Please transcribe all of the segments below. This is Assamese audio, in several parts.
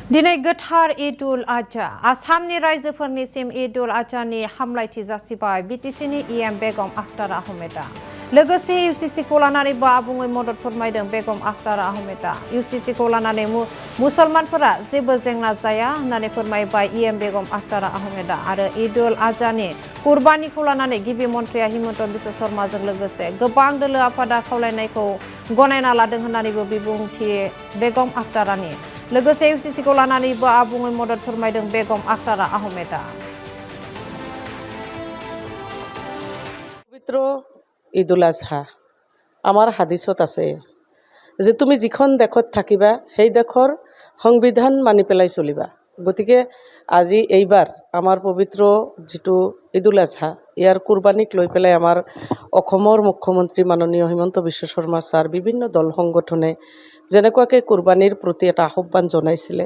दिनै गोथार ईद-उल आजहा आसामनि रायजोफोरनिसिम ईद-उल आजहानि हामलायथि जासिबाय बिटिसिनि इएम बेगम आखतार आहमेदा। लोगोसे इउसिसिखौ लानानैबो आबुङै मदद फोरमायदों बेगम आखतार आहमेदा। इउसिसिखौ लानानै मुसलमानफोरा जेबो जेंना जाया होननानै फोरमायबाय इएम बेगम आखतार आहमेदा। आरो ईद-उल आजहानि कुर्बानिखौ लानानै गिबि मन्थ्रिया हिमन्त बिश्व शर्माजों लोगोसे गोबां दोलो आफादा खावलायनायखौ गनायना लादों होननानैबो बिबुंथि बेगम आखतारानि। लोगोसे इउसिसिखौ लानानैबो आबुङै मदद फोरमायदों बेगम आखतार आहमेदा। পবিত্র ঈদ-উল আজহা আমাৰ হাদিছত আছে যে তুমি যিখন দেশত থাকিবা সেই দেশৰ সংবিধান মানি পেলাই চলিবা। গতিকে আজি এইবাৰ আমাৰ পবিত্ৰ যিটো ঈদ-উল আজহা ইয়াৰ কুৰবানীক লৈ পেলাই আমাৰ অসমৰ মুখ্যমন্ত্ৰী মাননীয় হিমন্ত বিশ্ব শৰ্মা ছাৰ বিভিন্ন দল সংগঠনে যেনেকুৱাকৈ কুৰবানীৰ প্ৰতি এটা আহ্বান জনাইছিলে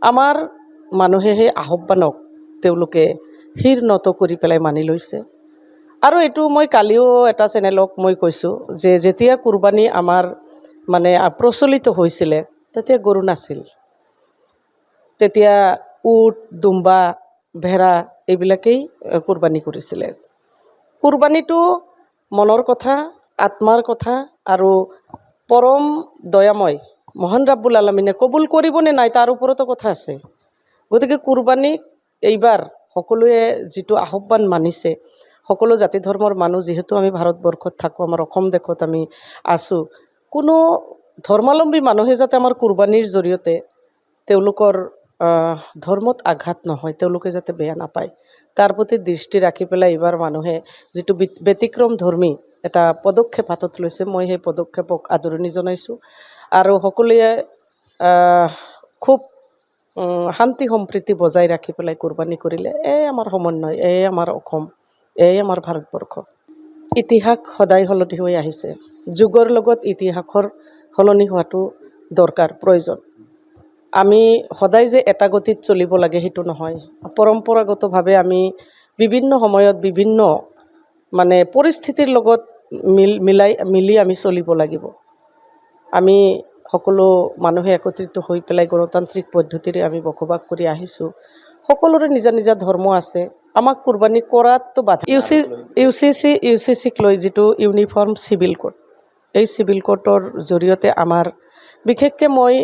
আমাৰ মানুহে সেই আহ্বানক তেওঁলোকে শিৰ নত কৰি পেলাই মানি লৈছে। আৰু এইটো মই কালিও এটা চেনেলক মই কৈছোঁ যে যেতিয়া কুৰবানী আমাৰ মানে প্ৰচলিত হৈছিলে তেতিয়া গৰু নাছিল, তেতিয়া উট দুম্বা ভেড়া এইবিলাকেই কুৰবানী কৰিছিলে। কুৰবানীটো মনৰ কথা, আত্মাৰ কথা আৰু পৰম দয়াময় মহান ৰাব্বুল আলমিনে কবুল কৰিবনে নাই তাৰ ওপৰতো কথা আছে। গতিকে কুৰবানীক এইবাৰ সকলোৱে যিটো আহ্বান মানিছে, সকলো জাতি ধৰ্মৰ মানুহ যিহেতু আমি ভাৰতবৰ্ষত থাকোঁ, আমাৰ অসম দেশত আমি আছোঁ, কোনো ধৰ্মাৱলম্বী মানুহে যাতে আমাৰ কুৰবানীৰ জৰিয়তে তেওঁলোকৰ ধৰ্মত আঘাত নহয়, তেওঁলোকে যাতে বেয়া নাপায় তাৰ প্ৰতি দৃষ্টি ৰাখি পেলাই এইবাৰ মানুহে যিটো ব্যতিক্ৰম ধৰ্মী এটা পদক্ষেপ হাতত লৈছে, মই সেই পদক্ষেপক আদৰণি জনাইছোঁ। আৰু সকলোৱে খুব শান্তি সম্প্ৰীতি বজাই ৰাখি পেলাই কুৰবানী কৰিলে আমাৰ সমন্বয়, আমাৰ অসম, আমাৰ ভাৰতবৰ্ষ। ইতিহাস সদায় সলনি হৈ আহিছে, যুগৰ লগত ইতিহাসৰ সলনি হোৱাটো দৰকাৰ, প্ৰয়োজন। আমি সদায় যে এটা গতিত চলিব লাগে সেইটো নহয়। পৰম্পৰাগতভাৱে আমি বিভিন্ন সময়ত বিভিন্ন মানে পৰিস্থিতিৰ লগত মিলি আমি চলিব লাগিব। আমি সকলো মানুহে একত্ৰিত হৈ পেলাই গণতান্ত্ৰিক পদ্ধতিৰে আমি বসবাস কৰি আহিছোঁ। সকলোৰে নিজা নিজা ধৰ্ম আছে, আমাক কুৰবানী কৰাতো বাধা। ইউচিচিক লৈ যিটো ইউনিফৰ্ম চিভিল কোড, এই চিভিল কোডৰ জৰিয়তে আমাৰ বিশেষকৈ মই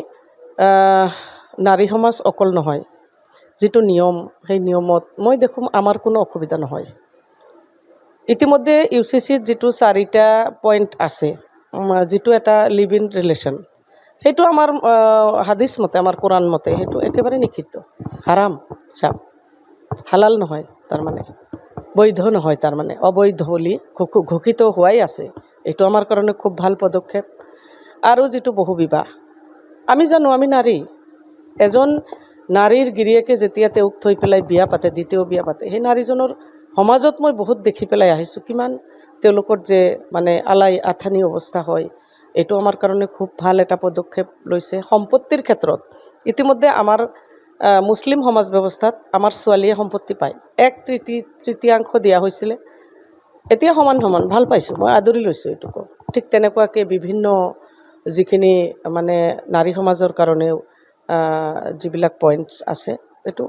নাৰী সমাজ অকল নহয়, যিটো নিয়ম সেই নিয়মত মই দেখোঁ আমাৰ কোনো অসুবিধা নহয়। ইতিমধ্যে ইউচিচিত যিটো 4টা পইণ্ট আছে, যিটো এটা লিভ ইন ৰিলেশ্যন, সেইটো আমাৰ হাদিছ মতে, আমাৰ কোৰাণ মতে সেইটো একেবাৰে নিষিদ্ধ, হাৰাম চাপ, হালাল নহয়, তাৰমানে বৈধ নহয়, তাৰমানে অবৈধ বুলি ঘোষিত হোৱাই আছে। এইটো আমাৰ কাৰণে খুব ভাল পদক্ষেপ। আৰু যিটো বহুবিবাহ, আমি জানো আমি নাৰী, এজন নাৰীৰ গিৰিয়েকে যেতিয়া তেওঁক থৈ পেলাই বিয়া পাতে, দ্বিতীয় বিয়া পাতে, সেই নাৰীজনৰ সমাজত মই বহুত দেখি পেলাই আহিছোঁ কিমান তেওঁলোকৰ যে মানে আলাই আথানি অৱস্থা হয়। এইটো আমাৰ কাৰণে খুব ভাল এটা পদক্ষেপ লৈছে। সম্পত্তিৰ ক্ষেত্ৰত ইতিমধ্যে আমাৰ মুছলিম সমাজ ব্যৱস্থাত আমাৰ ছোৱালীয়ে সম্পত্তি পায়, 1/3 দিয়া হৈছিলে, এতিয়া সমান সমান ভাল পাইছোঁ, মই আদৰি লৈছোঁ এইটোকো। ঠিক তেনেকুৱাকৈ বিভিন্ন যিখিনি মানে নাৰী সমাজৰ কাৰণেও যিবিলাক পইণ্টছ আছে, এইটো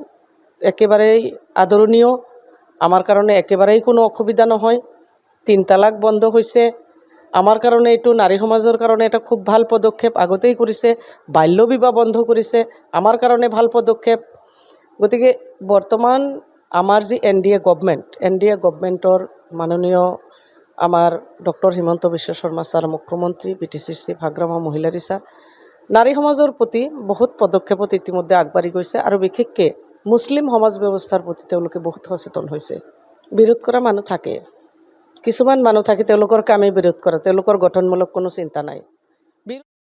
একেবাৰেই আদৰণীয়, আমাৰ কাৰণে একেবাৰেই কোনো অসুবিধা নহয়। 3 তালাক বন্ধ হৈছে, আমাৰ কাৰণে এইটো নাৰী সমাজৰ কাৰণে এটা খুব ভাল পদক্ষেপ, আগতেই কৰিছে। বাল্য বিবাহ বন্ধ কৰিছে, আমাৰ কাৰণে ভাল পদক্ষেপ। গতিকে বৰ্তমান আমাৰ যি NDA গভমেণ্টৰ মাননীয় আমাৰ ডক্টৰ হিমন্ত বিশ্ব শৰ্মা ছাৰ মুখ্যমন্ত্ৰী, বিটিচিৰ চিফ হাগ্ৰামা মহিলাৰী ছাৰ, নাৰী সমাজৰ প্ৰতি বহুত পদক্ষেপত ইতিমধ্যে আগবাঢ়ি গৈছে। আৰু বিশেষকৈ মুছলিম সমাজ ব্যৱস্থাৰ প্ৰতি তেওঁলোকে বহুত সচেতন হৈছে। বিৰোধ কৰা মানুহ থাকে, কিছুমান মানুহ থাকে তেওঁলোকৰ কামেই বিৰোধ কৰা, তেওঁলোকৰ গঠনমূলক কোনো চিন্তা নাই।